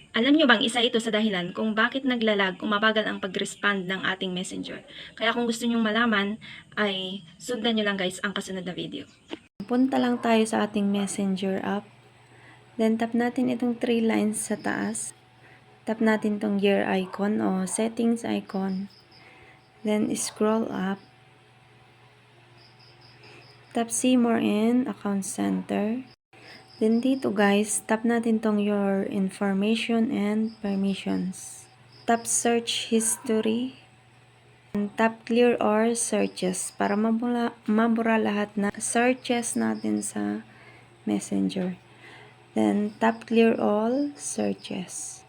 Alam nyo bang isa ito sa dahilan kung bakit naglalag o mabagal ang pag-respond ng ating messenger. Kaya kung gusto nyong malaman ay sundan nyo lang guys ang kasunod na video. Punta lang tayo sa ating messenger app. Then tap natin itong 3 lines sa taas. Tap natin itong gear icon o settings icon. Then scroll up. Tap see more in account center. Then dito guys, tap natin tong your information and permissions. Tap search history. And tap clear all searches para mabura lahat na searches natin sa messenger. Then tap clear all searches.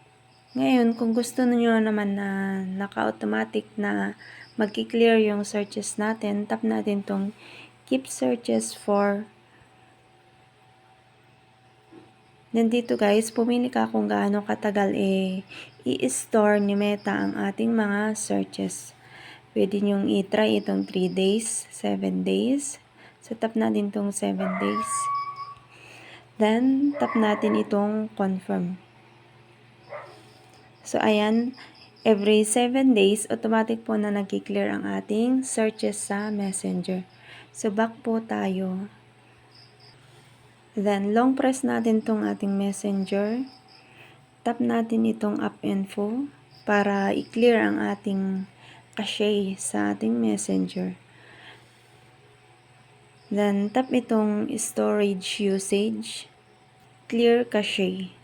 Ngayon, kung gusto niyo naman na naka-automatic na magki-clear yung searches natin, tap natin tong keep searches for. Then dito guys, pumili ka kung gaano katagal i-store ni Meta ang ating mga searches. Pwede nyong i-try itong 3 days, 7 days. So tap natin itong 7 days. Then tap natin itong confirm. So ayan, every 7 days, automatic po na nag-clear ang ating searches sa Messenger. So back po tayo. Then, long press natin tong ating messenger. Tap natin itong app info para i-clear ang ating cache sa ating messenger. Then, tap itong storage usage. Clear cache.